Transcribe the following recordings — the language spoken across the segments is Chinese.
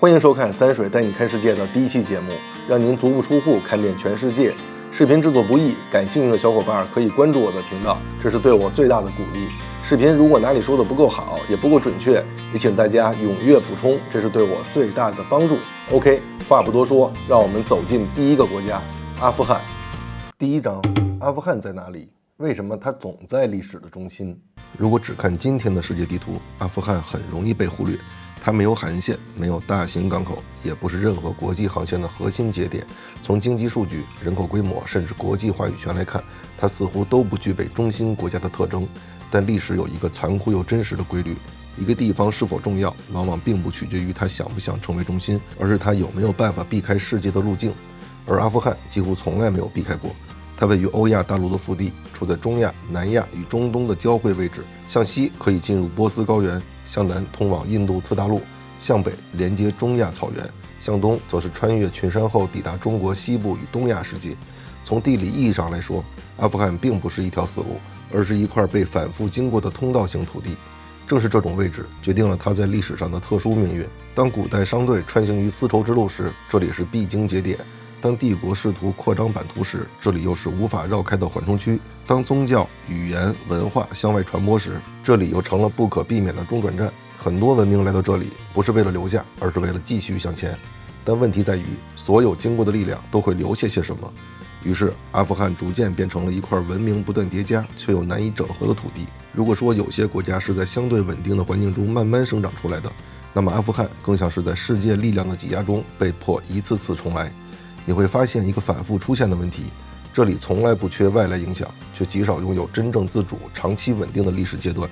欢迎收看三水带你看世界的第一期节目，让您足不出户看遍全世界。视频制作不易，感兴趣的小伙伴可以关注我的频道，这是对我最大的鼓励。视频如果哪里说的不够好，也不够准确，也请大家踊跃补充，这是对我最大的帮助。OK， 话不多说，让我们走进第一个国家——阿富汗。第一章，阿富汗在哪里？为什么它总在历史的中心？如果只看今天的世界地图，阿富汗很容易被忽略。它没有海岸线，没有大型港口，也不是任何国际航线的核心节点。从经济数据、人口规模，甚至国际话语权来看，它似乎都不具备中心国家的特征。但历史有一个残酷又真实的规律：一个地方是否重要，往往并不取决于它想不想成为中心，而是它有没有办法避开世界的路径。而阿富汗几乎从来没有避开过。它位于欧亚大陆的腹地，处在中亚、南亚与中东的交汇位置。向西可以进入波斯高原，向南通往印度次大陆，向北连接中亚草原，向东则是穿越群山后抵达中国西部与东亚世界。从地理意义上来说，阿富汗并不是一条死路，而是一块被反复经过的通道型土地。正是这种位置决定了它在历史上的特殊命运。当古代商队穿行于丝绸之路时，这里是必经节点；当帝国试图扩张版图时，这里又是无法绕开的缓冲区；当宗教、语言、文化向外传播时，这里又成了不可避免的中转站。很多文明来到这里，不是为了留下，而是为了继续向前。但问题在于，所有经过的力量都会留下些什么。于是，阿富汗逐渐变成了一块文明不断叠加却又难以整合的土地。如果说有些国家是在相对稳定的环境中慢慢生长出来的，那么阿富汗更像是在世界力量的挤压中被迫一次次重来。你会发现一个反复出现的问题：这里从来不缺外来影响，却极少拥有真正自主、长期稳定的历史阶段。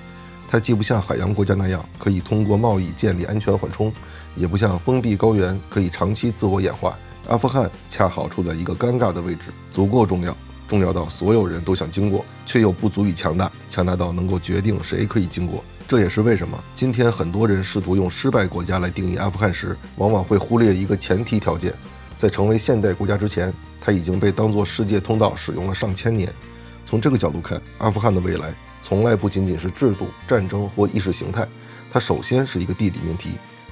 它既不像海洋国家那样可以通过贸易建立安全缓冲，也不像封闭高原可以长期自我演化。阿富汗恰好处在一个尴尬的位置，足够重要，重要到所有人都想经过，却又不足以强大，强大到能够决定谁可以经过。这也是为什么今天很多人试图用失败国家来定义阿富汗时，往往会忽略一个前提条件：在成为现代国家之前，它已经被当作世界通道使用了上千年。从这个角度看，阿富汗的未来从来不仅仅是制度、战争或意识形态，它首先是一个地理命题。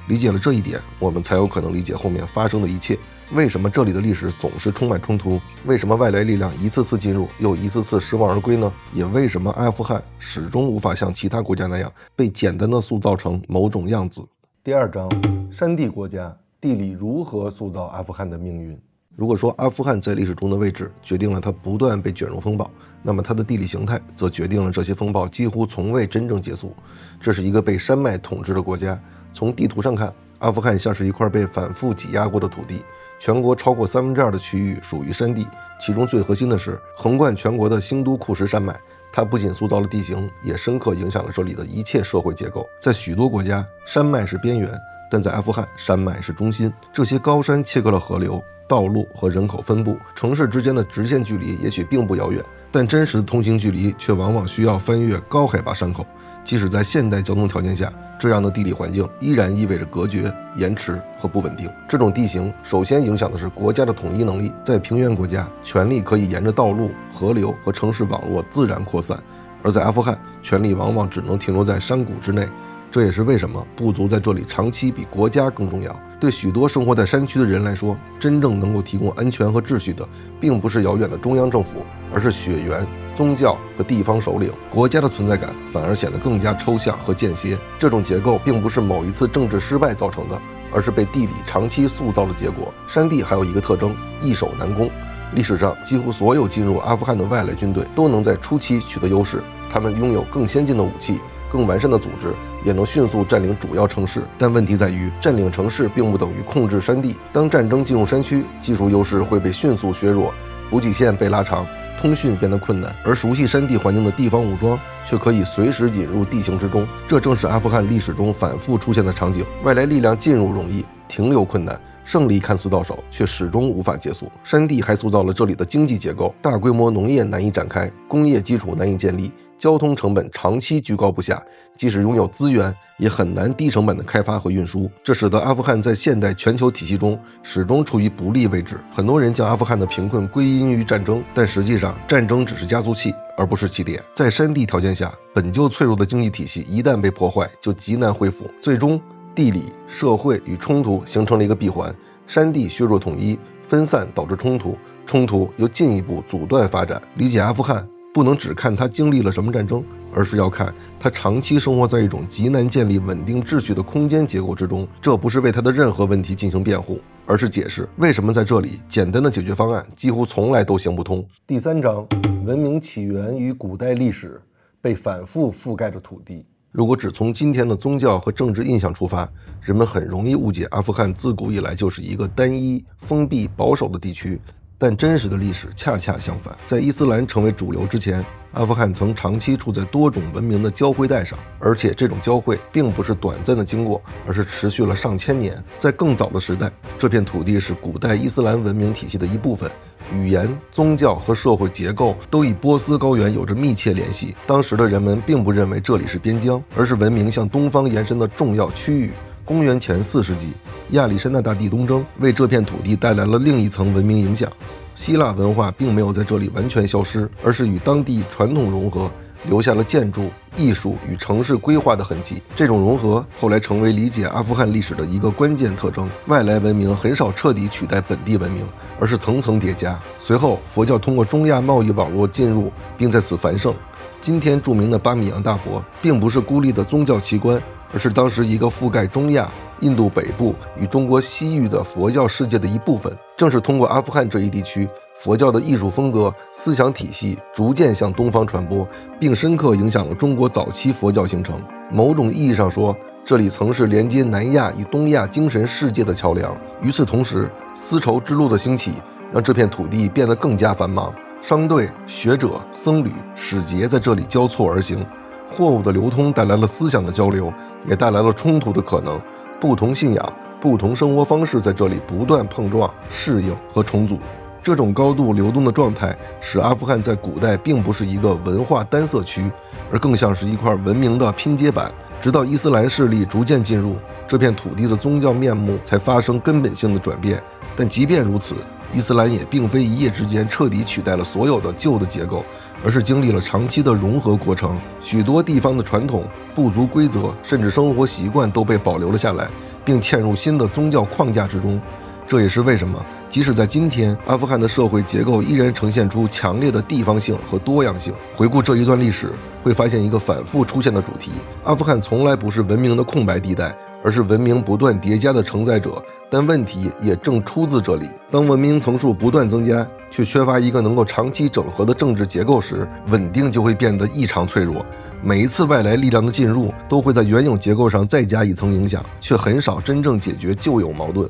理解了这一点，我们才有可能理解后面发生的一切。为什么这里的历史总是充满冲突？为什么外来力量一次次进入，又一次次失望而归呢？也为什么阿富汗始终无法像其他国家那样被简单的塑造成某种样子？第二章，山地国家，地理如何塑造阿富汗的命运？如果说阿富汗在历史中的位置决定了它不断被卷入风暴，那么它的地理形态则决定了这些风暴几乎从未真正结束。这是一个被山脉统治的国家。从地图上看，阿富汗像是一块被反复挤压过的土地，全国超过2/3的区域属于山地，其中最核心的是横贯全国的新都库什山脉。它不仅塑造了地形，也深刻影响了这里的一切社会结构。在许多国家，山脉是边缘，但在阿富汗，山脉是中心。这些高山切割了河流、道路和人口分布，城市之间的直线距离也许并不遥远，但真实的通行距离却往往需要翻越高海拔山口。即使在现代交通条件下，这样的地理环境依然意味着隔绝、延迟和不稳定。这种地形首先影响的是国家的统一能力。在平原国家，权力可以沿着道路、河流和城市网络自然扩散，而在阿富汗，权力往往只能停留在山谷之内。这也是为什么部族在这里长期比国家更重要。对许多生活在山区的人来说，真正能够提供安全和秩序的，并不是遥远的中央政府，而是血缘、宗教和地方首领。国家的存在感反而显得更加抽象和间歇。这种结构并不是某一次政治失败造成的，而是被地理长期塑造的结果。山地还有一个特征：易守难攻。历史上几乎所有进入阿富汗的外来军队都能在初期取得优势，他们拥有更先进的武器、更完善的组织，也能迅速占领主要城市。但问题在于，占领城市并不等于控制山地。当战争进入山区，技术优势会被迅速削弱，补给线被拉长，通讯变得困难，而熟悉山地环境的地方武装却可以随时引入地形之中。这正是阿富汗历史中反复出现的场景：外来力量进入容易，停留困难，胜利看似到手，却始终无法结束。山地还塑造了这里的经济结构，大规模农业难以展开，工业基础难以建立，交通成本长期居高不下，即使拥有资源，也很难低成本的开发和运输。这使得阿富汗在现代全球体系中始终处于不利位置。很多人将阿富汗的贫困归因于战争，但实际上战争只是加速器，而不是起点。在山地条件下，本就脆弱的经济体系一旦被破坏，就极难恢复，最终地理、社会与冲突形成了一个闭环，山地削弱统一，分散导致冲突，冲突又进一步阻断发展。理解阿富汗不能只看他经历了什么战争，而是要看他长期生活在一种极难建立稳定秩序的空间结构之中。这不是为他的任何问题进行辩护，而是解释为什么在这里简单的解决方案几乎从来都行不通。第3章，文明起源与古代历史，被反复覆盖的土地。如果只从今天的宗教和政治印象出发，人们很容易误解阿富汗自古以来就是一个单一、封闭、保守的地区。但真实的历史恰恰相反，在伊斯兰成为主流之前，阿富汗曾长期处在多种文明的交汇带上，而且这种交汇并不是短暂的经过，而是持续了上千年。在更早的时代，这片土地是古代伊斯兰文明体系的一部分，语言、宗教和社会结构都与波斯高原有着密切联系。当时的人们并不认为这里是边疆，而是文明向东方延伸的重要区域。公元前4世纪，亚历山大大帝东征为这片土地带来了另一层文明影响。希腊文化并没有在这里完全消失，而是与当地传统融合，留下了建筑、艺术与城市规划的痕迹。这种融合后来成为理解阿富汗历史的一个关键特征。外来文明很少彻底取代本地文明，而是层层叠加。随后，佛教通过中亚贸易网络进入，并在此繁盛。今天著名的巴米扬大佛并不是孤立的宗教奇观，而是当时一个覆盖中亚、印度北部与中国西域的佛教世界的一部分。正是通过阿富汗这一地区，佛教的艺术风格、思想体系逐渐向东方传播，并深刻影响了中国早期佛教形成。某种意义上说，这里曾是连接南亚与东亚精神世界的桥梁。与此同时，丝绸之路的兴起让这片土地变得更加繁忙，商队、学者、僧侣、使节在这里交错而行。货物的流通带来了思想的交流，也带来了冲突的可能。不同信仰、不同生活方式在这里不断碰撞、适应和重组。这种高度流动的状态使阿富汗在古代并不是一个文化单色区，而更像是一块文明的拼接板。直到伊斯兰势力逐渐进入，这片土地的宗教面目才发生根本性的转变。但即便如此，伊斯兰也并非一夜之间彻底取代了所有的旧的结构，而是经历了长期的融合过程。许多地方的传统、部族规则甚至生活习惯都被保留了下来，并嵌入新的宗教框架之中。这也是为什么即使在今天，阿富汗的社会结构依然呈现出强烈的地方性和多样性。回顾这一段历史，会发现一个反复出现的主题：阿富汗从来不是文明的空白地带，而是文明不断叠加的承载者。但问题也正出自这里。当文明层数不断增加，却缺乏一个能够长期整合的政治结构时，稳定就会变得异常脆弱。每一次外来力量的进入，都会在原有结构上再加一层影响，却很少真正解决旧有矛盾。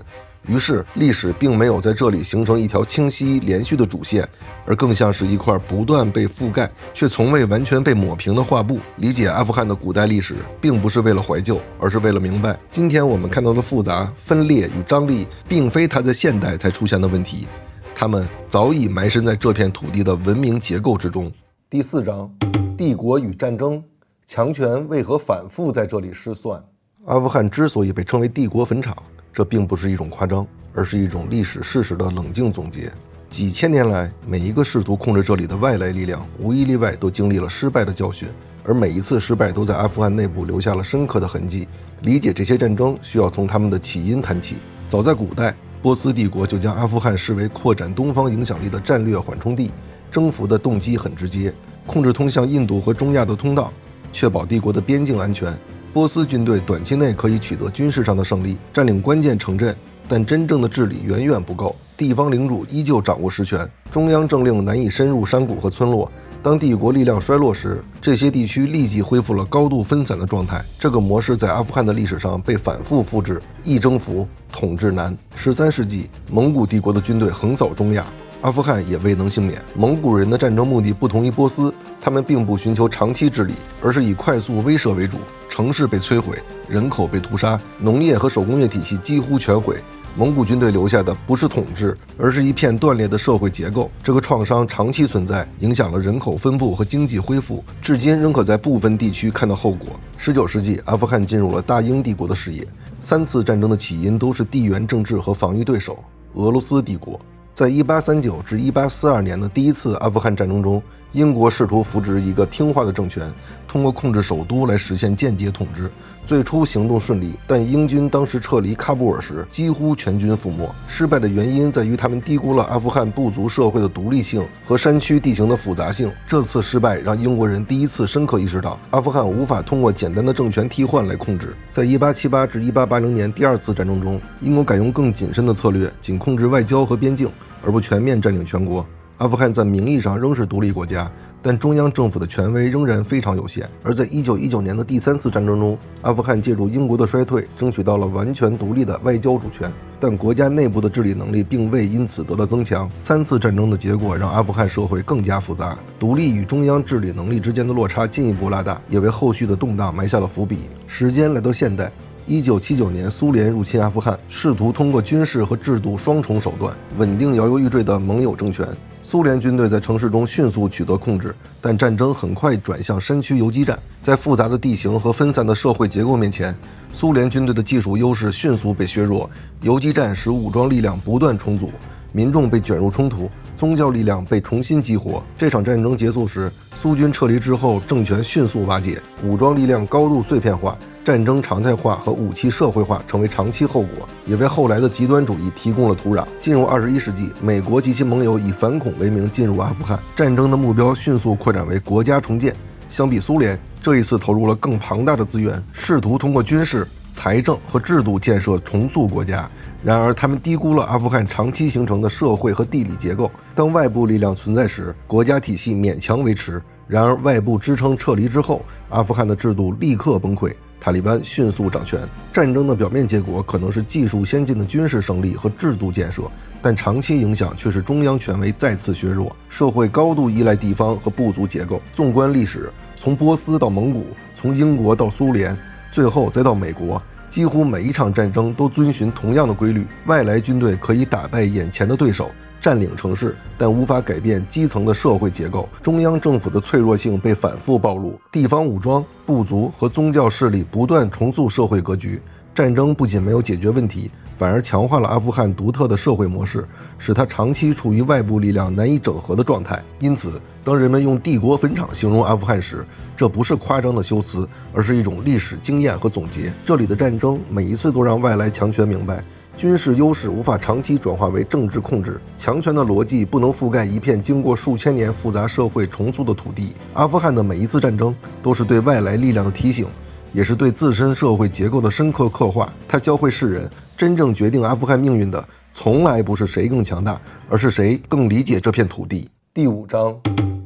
于是，历史并没有在这里形成一条清晰连续的主线，而更像是一块不断被覆盖却从未完全被抹平的画布。理解阿富汗的古代历史，并不是为了怀旧，而是为了明白，今天我们看到的复杂、分裂与张力，并非它在现代才出现的问题，它们早已埋身在这片土地的文明结构之中。第4章，帝国与战争，强权为何反复在这里失算？阿富汗之所以被称为帝国坟场，这并不是一种夸张，而是一种历史事实的冷静总结。几千年来，每一个试图控制这里的外来力量，无一例外都经历了失败的教训，而每一次失败都在阿富汗内部留下了深刻的痕迹。理解这些战争，需要从他们的起因谈起。早在古代，波斯帝国就将阿富汗视为扩展东方影响力的战略缓冲地，征服的动机很直接，控制通向印度和中亚的通道，确保帝国的边境安全。波斯军队短期内可以取得军事上的胜利，占领关键城镇，但真正的治理远远不够，地方领主依旧掌握实权，中央政令难以深入山谷和村落。当帝国力量衰落时，这些地区立即恢复了高度分散的状态。这个模式在阿富汗的历史上被反复复制，易征服，统治难。13世纪，蒙古帝国的军队横扫中亚，阿富汗也未能幸免。蒙古人的战争目的不同于波斯，他们并不寻求长期治理，而是以快速威慑为主。城市被摧毁，人口被屠杀，农业和手工业体系几乎全毁。蒙古军队留下的不是统治，而是一片断裂的社会结构。这个创伤长期存在，影响了人口分布和经济恢复，至今仍可在部分地区看到后果。19世纪，阿富汗进入了大英帝国的视野。3次战争的起因都是地缘政治和防御对手——俄罗斯帝国。在1839至1842年的第一次阿富汗战争中，英国试图扶植一个听话的政权，通过控制首都来实现间接统治。最初行动顺利，但英军当时撤离喀布尔时几乎全军覆没。失败的原因在于他们低估了阿富汗部族社会的独立性和山区地形的复杂性。这次失败让英国人第一次深刻意识到，阿富汗无法通过简单的政权替换来控制。在1878至1880年第二次战争中，英国改用更谨慎的策略，仅控制外交和边境，而不全面占领全国。阿富汗在名义上仍是独立国家，但中央政府的权威仍然非常有限。而在1919年的第三次战争中，阿富汗借助英国的衰退，争取到了完全独立的外交主权，但国家内部的治理能力并未因此得到增强。三次战争的结果让阿富汗社会更加复杂，独立与中央治理能力之间的落差进一步拉大，也为后续的动荡埋下了伏笔。时间来到现代，1979年，苏联入侵阿富汗，试图通过军事和制度双重手段稳定摇摇欲坠的盟友政权。苏联军队在城市中迅速取得控制，但战争很快转向山区游击战。在复杂的地形和分散的社会结构面前，苏联军队的技术优势迅速被削弱。游击战使武装力量不断重组，民众被卷入冲突，宗教力量被重新激活。这场战争结束时，苏军撤离之后，政权迅速瓦解，武装力量高度碎片化，战争常态化和武器社会化成为长期后果，也为后来的极端主义提供了土壤。进入21世纪，美国及其盟友以反恐为名进入阿富汗，战争的目标迅速扩展为国家重建。相比苏联，这一次投入了更庞大的资源，试图通过军事、财政和制度建设重塑国家。然而，他们低估了阿富汗长期形成的社会和地理结构。当外部力量存在时，国家体系勉强维持；然而，外部支撑撤离之后，阿富汗的制度立刻崩溃。塔利班迅速掌权，战争的表面结果可能是技术先进的军事胜利和制度建设，但长期影响却是中央权威再次削弱，社会高度依赖地方和部族结构。纵观历史，从波斯到蒙古，从英国到苏联，最后再到美国，几乎每一场战争都遵循同样的规律：外来军队可以打败眼前的对手，占领城市，但无法改变基层的社会结构。中央政府的脆弱性被反复暴露，地方武装、部族和宗教势力不断重塑社会格局。战争不仅没有解决问题，反而强化了阿富汗独特的社会模式，使它长期处于外部力量难以整合的状态。因此，当人们用帝国坟场形容阿富汗时，这不是夸张的修辞，而是一种历史经验和总结。这里的战争每一次都让外来强权明白，军事优势无法长期转化为政治控制，强权的逻辑不能覆盖一片经过数千年复杂社会重塑的土地。阿富汗的每一次战争都是对外来力量的提醒，也是对自身社会结构的深刻刻画。它教会世人，真正决定阿富汗命运的从来不是谁更强大，而是谁更理解这片土地。第5章，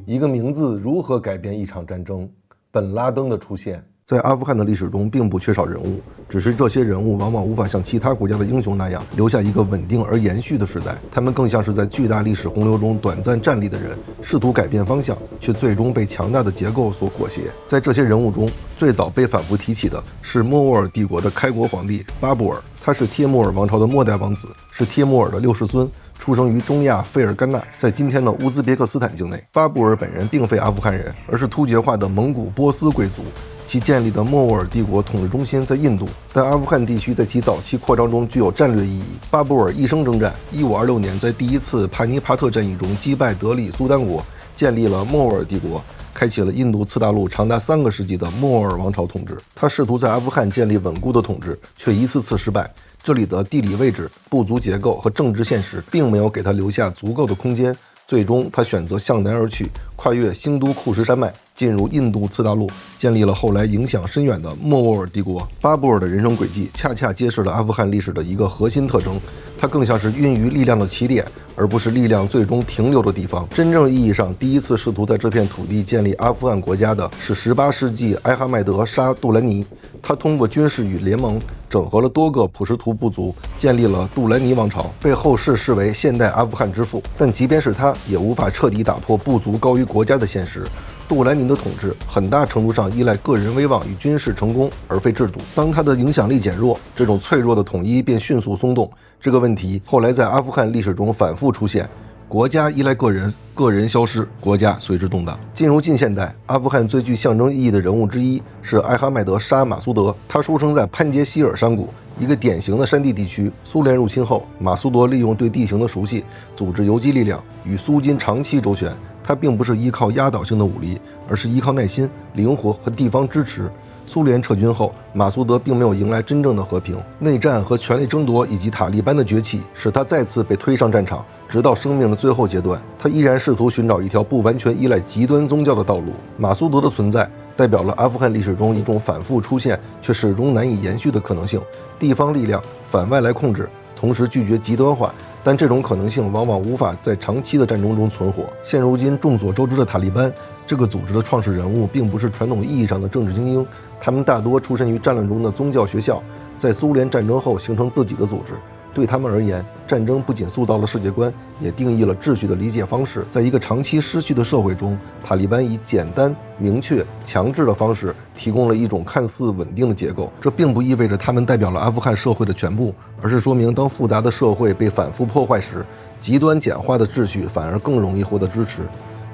一个名字如何改变一场战争。本拉登的出现。在阿富汗的历史中并不缺少人物，只是这些人物往往无法像其他国家的英雄那样留下一个稳定而延续的时代，他们更像是在巨大历史洪流中短暂站立的人，试图改变方向，却最终被强大的结构所裹挟。在这些人物中，最早被反复提起的是莫卧儿帝国的开国皇帝巴布尔，他是帖木儿王朝的末代王子，是帖木儿的6世孙，出生于中亚费尔干纳，在今天的乌兹别克斯坦境内。巴布尔本人并非阿富汗人，而是突厥化的蒙古波斯贵族。其建立的莫卧儿帝国统治中心在印度，但阿富汗地区在其早期扩张中具有战略意义。巴布尔一生征战，1526年在第一次帕尼帕特战役中击败德里苏丹国，建立了莫卧儿帝国，开启了印度次大陆长达3个世纪的莫卧儿王朝统治。他试图在阿富汗建立稳固的统治，却一次次失败。这里的地理位置、部族结构和政治现实并没有给他留下足够的空间，最终他选择向南而去，跨越兴都库什山脉，进入印度次大陆，建立了后来影响深远的莫卧儿帝国。巴布尔的人生轨迹恰恰揭示了阿富汗历史的一个核心特征，它更像是孕育力量的起点，而不是力量最终停留的地方。真正意义上第一次试图在这片土地建立阿富汗国家的是18世纪艾哈迈德·沙·杜兰尼，他通过军事与联盟整合了多个普什图部族，建立了杜兰尼王朝，被后世视为现代阿富汗之父。但即便是他，也无法彻底打破部族高于国家的现实。杜兰尼的统治很大程度上依赖个人威望与军事成功，而非制度。当他的影响力减弱，这种脆弱的统一便迅速松动。这个问题后来在阿富汗历史中反复出现。国家依赖个人，个人消失，国家随之动荡。进入近现代，阿富汗最具象征意义的人物之一是艾哈迈德·沙·马苏德。他出生在潘杰希尔山谷，一个典型的山地地区。苏联入侵后，马苏德利用对地形的熟悉，组织游击力量，与苏军长期周旋。它并不是依靠压倒性的武力，而是依靠耐心、灵活和地方支持。苏联撤军后，马苏德并没有迎来真正的和平，内战和权力争夺以及塔利班的崛起使他再次被推上战场。直到生命的最后阶段，他依然试图寻找一条不完全依赖极端宗教的道路。马苏德的存在代表了阿富汗历史中一种反复出现却始终难以延续的可能性：地方力量反外来控制，同时拒绝极端化。但这种可能性往往无法在长期的战争中存活。现如今众所周知的塔利班这个组织的创始人物并不是传统意义上的政治精英，他们大多出身于战乱中的宗教学校，在苏联战争后形成自己的组织。对他们而言，战争不仅塑造了世界观，也定义了秩序的理解方式。在一个长期失序的社会中，塔利班以简单、明确、强制的方式提供了一种看似稳定的结构。这并不意味着他们代表了阿富汗社会的全部，而是说明当复杂的社会被反复破坏时，极端简化的秩序反而更容易获得支持。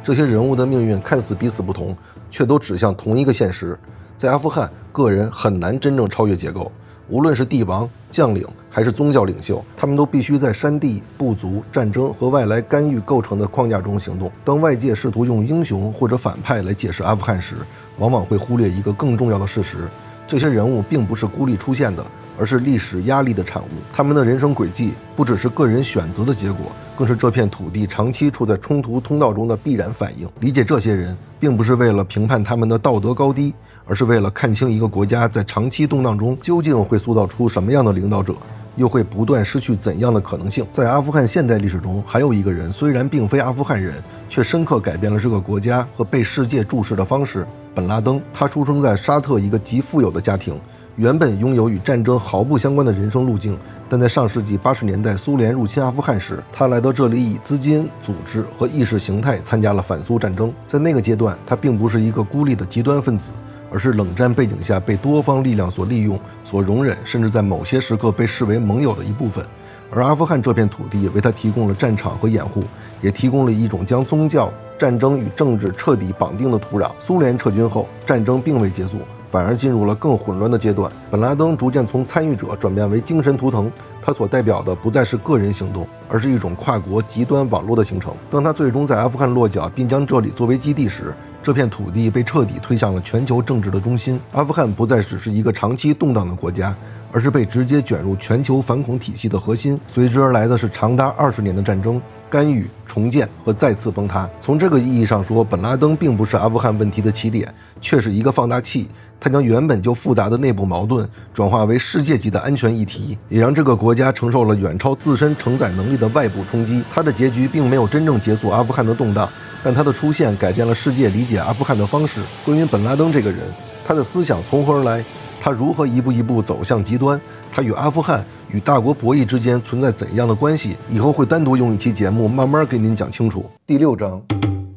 这些人物的命运看似彼此不同，却都指向同一个现实：在阿富汗，个人很难真正超越结构。无论是帝王、将领还是宗教领袖，他们都必须在山地、部族、战争和外来干预构成的框架中行动。当外界试图用英雄或者反派来解释阿富汗时，往往会忽略一个更重要的事实：这些人物并不是孤立出现的，而是历史压力的产物。他们的人生轨迹不只是个人选择的结果，更是这片土地长期处在冲突通道中的必然反应。理解这些人，并不是为了评判他们的道德高低，而是为了看清一个国家在长期动荡中究竟会塑造出什么样的领导者，又会不断失去怎样的可能性。在阿富汗现代历史中，还有一个人虽然并非阿富汗人，却深刻改变了这个国家和被世界注视的方式——本拉登。他出生在沙特一个极富有的家庭，原本拥有与战争毫不相关的人生路径，但在上世纪80年代苏联入侵阿富汗时，他来到这里以资金、组织和意识形态参加了反苏战争。在那个阶段，他并不是一个孤立的极端分子，而是冷战背景下被多方力量所利用、所容忍，甚至在某些时刻被视为盟友的一部分。而阿富汗这片土地为他提供了战场和掩护，也提供了一种将宗教、战争与政治彻底绑定的土壤。苏联撤军后，战争并未结束，反而进入了更混乱的阶段。本拉登逐渐从参与者转变为精神图腾，他所代表的不再是个人行动，而是一种跨国极端网络的形成。当他最终在阿富汗落脚，并将这里作为基地时，这片土地被彻底推向了全球政治的中心。阿富汗不再只是一个长期动荡的国家，而是被直接卷入全球反恐体系的核心。随之而来的是长达20年的战争、干预、重建和再次崩塌。从这个意义上说，本拉登并不是阿富汗问题的起点，却是一个放大器。它将原本就复杂的内部矛盾转化为世界级的安全议题，也让这个国家承受了远超自身承载能力的外部冲击。它的结局并没有真正结束阿富汗的动荡，但它的出现改变了世界理解阿富汗的方式。关于本拉登这个人，他的思想从何而来？他如何一步一步走向极端？他与阿富汗、与大国博弈之间存在怎样的关系？以后会单独用一期节目慢慢给您讲清楚。第6章，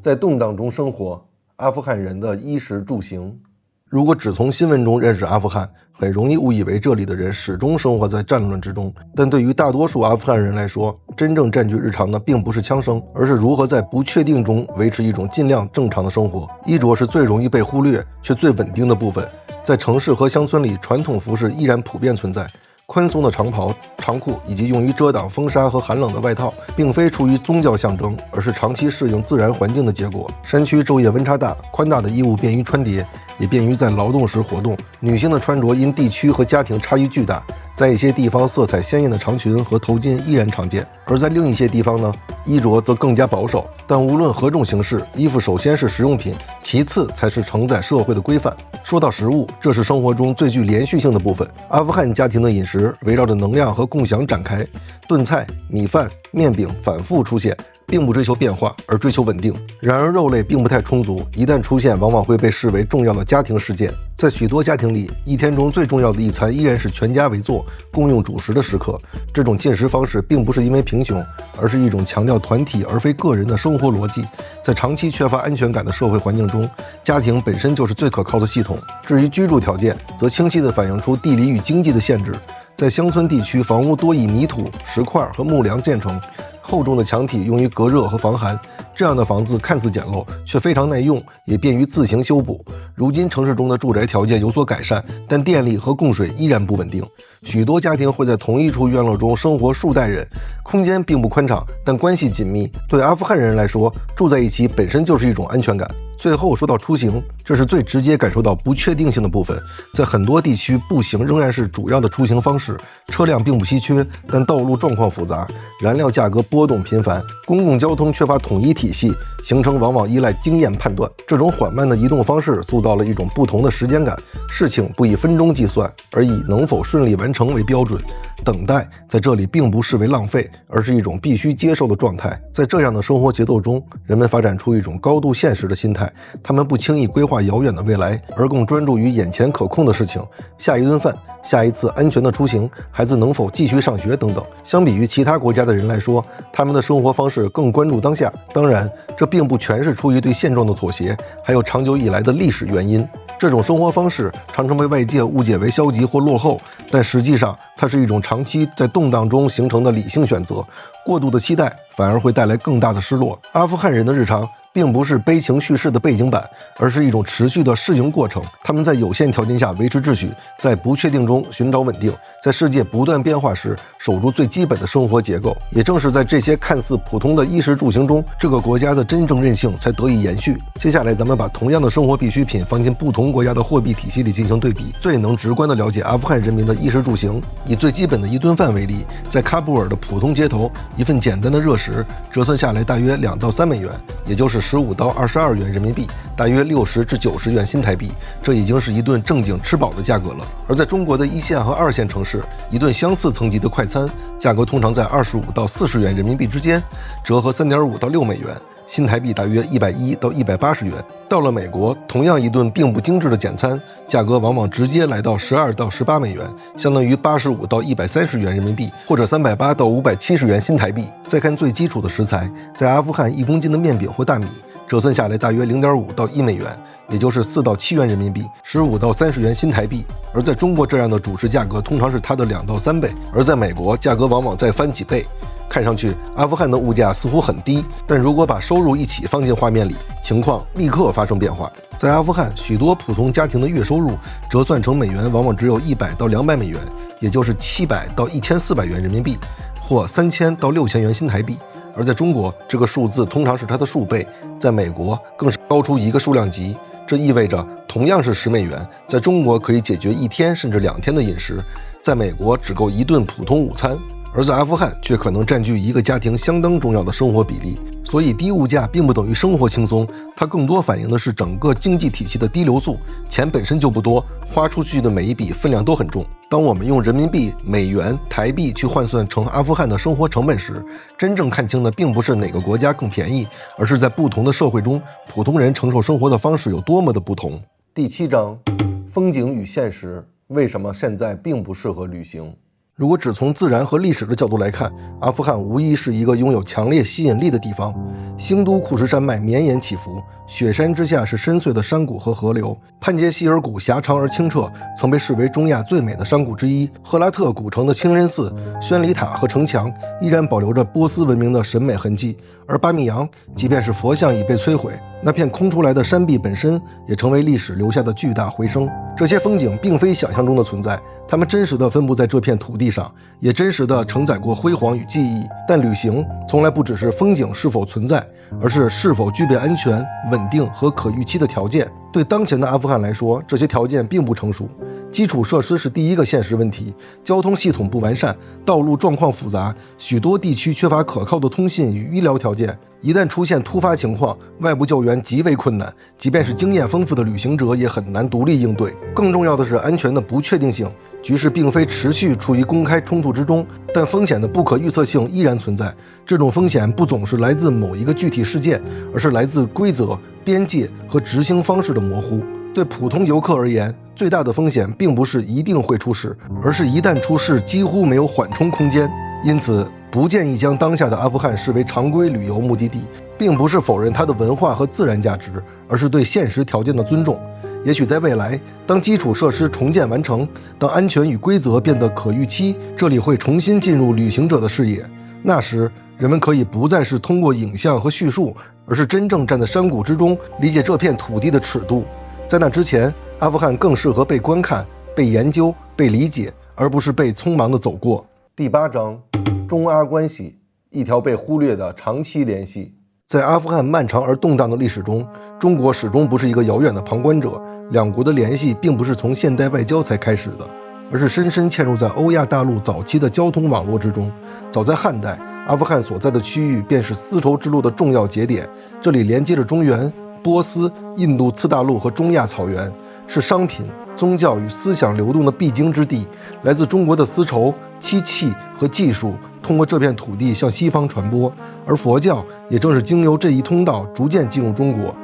在动荡中生活，阿富汗人的衣食住行。如果只从新闻中认识阿富汗，很容易误以为这里的人始终生活在战乱之中。但对于大多数阿富汗人来说，真正占据日常的并不是枪声，而是如何在不确定中维持一种尽量正常的生活。衣着是最容易被忽略却最稳定的部分。在城市和乡村里，传统服饰依然普遍存在。宽松的长袍、长裤以及用于遮挡风沙和寒冷的外套，并非出于宗教象征，而是长期适应自然环境的结果。山区昼夜温差大，宽大的衣物便于穿叠，也便于在劳动时活动。女性的穿着因地区和家庭差异巨大，在一些地方色彩鲜艳的长裙和头巾依然常见，而在另一些地方呢，衣着则更加保守。但无论何种形式，衣服首先是实用品，其次才是承载社会的规范。说到食物，这是生活中最具连续性的部分。阿富汗家庭的饮食围绕着能量和共享展开，炖菜、米饭、面饼反复出现，并不追求变化，而追求稳定。然而肉类并不太充足，一旦出现，往往会被视为重要的家庭事件。在许多家庭里，一天中最重要的一餐依然是全家围坐共用主食的时刻。这种进食方式并不是因为贫穷，而是一种强调团体而非个人的生活逻辑。在长期缺乏安全感的社会环境中，家庭本身就是最可靠的系统。至于居住条件，则清晰地反映出地理与经济的限制。在乡村地区，房屋多以泥土、石块和木梁建成，厚重的墙体用于隔热和防寒，这样的房子看似简陋，却非常耐用，也便于自行修补。如今城市中的住宅条件有所改善，但电力和供水依然不稳定。许多家庭会在同一处院落中生活数代人，空间并不宽敞，但关系紧密。对阿富汗人来说，住在一起本身就是一种安全感。最后说到出行，这是最直接感受到不确定性的部分。在很多地区，步行仍然是主要的出行方式，车辆并不稀缺，但道路状况复杂，燃料价格波动频繁，公共交通缺乏统一体系，行程往往依赖经验判断。这种缓慢的移动方式塑造了一种不同的时间感，事情不以分钟计算，而以能否顺利完成为标准。等待在这里并不视为浪费，而是一种必须接受的状态。在这样的生活节奏中，人们发展出一种高度现实的心态，他们不轻易规划遥远的未来，而更专注于眼前可控的事情，下一顿饭，下一次安全的出行，孩子能否继续上学等等。相比于其他国家的人来说，他们的生活方式更关注当下。当然，这并不全是出于对现状的妥协，还有长久以来的历史原因。这种生活方式常常被外界误解为消极或落后，但实际上它是一种长期在动荡中形成的理性选择。过度的期待反而会带来更大的失落。阿富汗人的日常并不是悲情叙事的背景板，而是一种持续的适应过程。他们在有限条件下维持秩序，在不确定中寻找稳定，在世界不断变化时守住最基本的生活结构。也正是在这些看似普通的衣食住行中，这个国家的真正韧性才得以延续。接下来咱们把同样的生活必需品放进不同国家的货币体系里进行对比，最能直观地了解阿富汗人民的衣食住行。以最基本的一顿饭为例，在喀布尔的普通街头，一份简单的热食折算下来大约2到3美元，也就是15到22元人民币，大约60至90元新台币，这已经是一顿正经吃饱的价格了。而在中国的1线和2线城市，一顿相似层级的快餐价格通常在25到40元人民币之间，折合3.5到6美元，新台币大约110到180元。到了美国，同样一顿并不精致的简餐，价格往往直接来到12到18美元，相当于85到130元人民币，或者380到570元新台币。再看最基础的食材，在阿富汗1公斤的面饼或大米折算下来大约0.5到1美元，也就是4到7元人民币，15到30元新台币。而在中国，这样的主食价格通常是它的2到3倍，而在美国，价格往往再翻几倍。看上去阿富汗的物价似乎很低，但如果把收入一起放进画面里，情况立刻发生变化。在阿富汗，许多普通家庭的月收入折算成美元往往只有100到200美元，也就是700到1400元人民币，或3000到6000元新台币。而在中国，这个数字通常是它的数倍，在美国更是高出一个数量级。这意味着同样是10美元，在中国可以解决1天甚至2天的饮食，在美国只够一顿普通午餐，而在阿富汗却可能占据一个家庭相当重要的生活比例。所以低物价并不等于生活轻松，它更多反映的是整个经济体系的低流速。钱本身就不多，花出去的每一笔分量都很重。当我们用人民币、美元、台币去换算成阿富汗的生活成本时，真正看清的并不是哪个国家更便宜，而是在不同的社会中，普通人承受生活的方式有多么的不同。第7章，风景与现实，为什么现在并不适合旅行？如果只从自然和历史的角度来看，阿富汗无疑是一个拥有强烈吸引力的地方。兴都库什山脉绵延起伏，雪山之下是深邃的山谷和河流。潘杰希尔谷狭长而清澈，曾被视为中亚最美的山谷之一。赫拉特古城的清真寺、宣礼塔和城墙依然保留着波斯文明的审美痕迹，而巴米扬即便是佛像已被摧毁，那片空出来的山壁本身也成为历史留下的巨大回声。这些风景并非想象中的存在，它们真实地分布在这片土地上，也真实地承载过辉煌与记忆。但旅行从来不只是风景是否存在，而是是否具备安全、稳定和可预期的条件。对当前的阿富汗来说，这些条件并不成熟。基础设施是第一个现实问题，交通系统不完善，道路状况复杂，许多地区缺乏可靠的通信与医疗条件。一旦出现突发情况，外部救援极为困难，即便是经验丰富的旅行者也很难独立应对。更重要的是安全的不确定性，局势并非持续处于公开冲突之中，但风险的不可预测性依然存在。这种风险不总是来自某一个具体事件，而是来自规则、边界和执行方式的模糊。对普通游客而言，最大的风险并不是一定会出事，而是一旦出事几乎没有缓冲空间。因此不建议将当下的阿富汗视为常规旅游目的地，并不是否认它的文化和自然价值，而是对现实条件的尊重。也许在未来，当基础设施重建完成，当安全与规则变得可预期，这里会重新进入旅行者的视野。那时人们可以不再是通过影像和叙述而是真正站在山谷之中，理解这片土地的尺度。在那之前，阿富汗更适合被观看、被研究、被理解，而不是被匆忙地走过。第8章，中阿关系，一条被忽略的长期联系。在阿富汗漫长而动荡的历史中，中国始终不是一个遥远的旁观者。两国的联系并不是从现代外交才开始的，而是深深嵌入在欧亚大陆早期的交通网络之中。早在汉代，阿富汗所在的区域便是丝绸之路的重要节点，这里连接着中原、波斯、印度次大陆和中亚草原，是商品、宗教与思想流动的必经之地。来自中国的丝绸、漆器和技术通过这片土地向西方传播，而佛教也正是经由这一通道逐渐进入中国。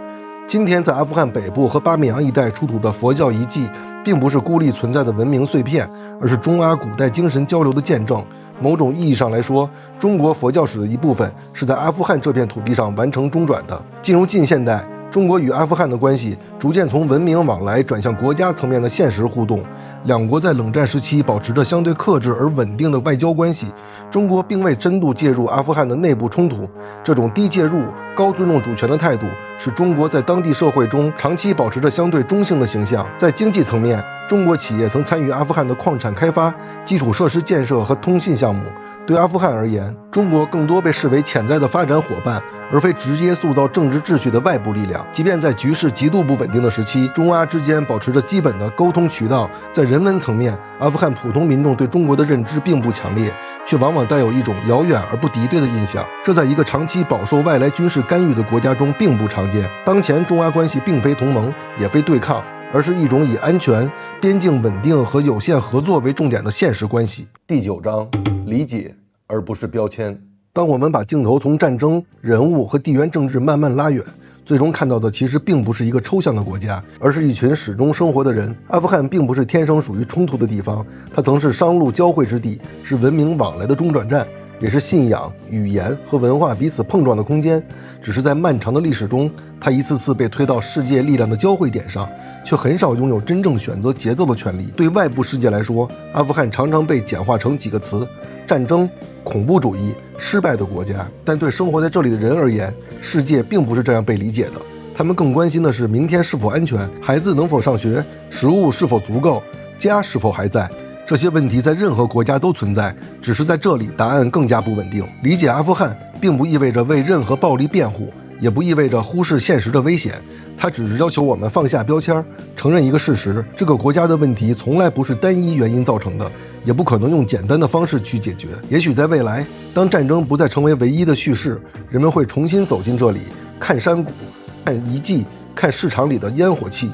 今天在阿富汗北部和巴米扬一带出土的佛教遗迹，并不是孤立存在的文明碎片，而是中阿古代精神交流的见证。某种意义上来说，中国佛教史的一部分是在阿富汗这片土地上完成中转的。进入近现代，中国与阿富汗的关系逐渐从文明往来转向国家层面的现实互动。两国在冷战时期保持着相对克制而稳定的外交关系，中国并未深度介入阿富汗的内部冲突。这种低介入、高尊重主权的态度，使中国在当地社会中长期保持着相对中性的形象。在经济层面，中国企业曾参与阿富汗的矿产开发、基础设施建设和通信项目。对阿富汗而言，中国更多被视为潜在的发展伙伴，而非直接塑造政治秩序的外部力量。即便在局势极度不稳定的时期，中阿之间保持着基本的沟通渠道。在人文层面，阿富汗普通民众对中国的认知并不强烈，却往往带有一种遥远而不敌对的印象，这在一个长期饱受外来军事干预的国家中并不常见。当前中阿关系并非同盟，也非对抗，而是一种以安全、边境稳定和有限合作为重点的现实关系。第9章，理解而不是标签。当我们把镜头从战争、人物和地缘政治慢慢拉远，最终看到的其实并不是一个抽象的国家，而是一群始终生活的人。阿富汗并不是天生属于冲突的地方，它曾是商路交汇之地，是文明往来的中转站，也是信仰、语言和文化彼此碰撞的空间。只是在漫长的历史中，它一次次被推到世界力量的交汇点上，却很少拥有真正选择节奏的权利。对外部世界来说，阿富汗常常被简化成几个词：战争、恐怖主义、失败的国家。但对生活在这里的人而言，世界并不是这样被理解的。他们更关心的是明天是否安全，孩子能否上学，食物是否足够，家是否还在。这些问题在任何国家都存在，只是在这里答案更加不稳定。理解阿富汗并不意味着为任何暴力辩护，也不意味着忽视现实的危险，它只是要求我们放下标签，承认一个事实：这个国家的问题从来不是单一原因造成的，也不可能用简单的方式去解决。也许在未来，当战争不再成为唯一的叙事，人们会重新走进这里，看山谷，看遗迹，看市场里的烟火气。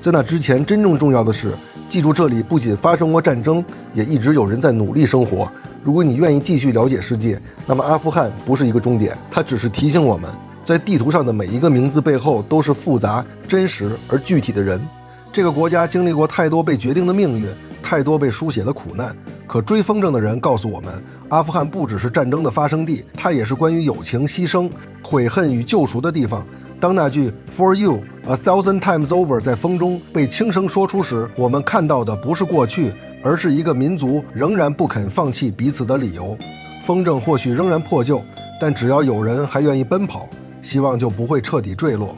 在那之前，真正重要的是记住，这里不仅发生过战争，也一直有人在努力生活。如果你愿意继续了解世界，那么阿富汗不是一个终点，它只是提醒我们，在地图上的每一个名字背后都是复杂、真实而具体的人。这个国家经历过太多被决定的命运，太多被书写的苦难。可追风筝的人告诉我们，阿富汗不只是战争的发生地，它也是关于友情、牺牲、悔恨与救赎的地方。当那句 For you, a thousand times over 在风中被轻声说出时，我们看到的不是过去，而是一个民族仍然不肯放弃彼此的理由。风筝或许仍然破旧，但只要有人还愿意奔跑，希望就不会彻底坠落。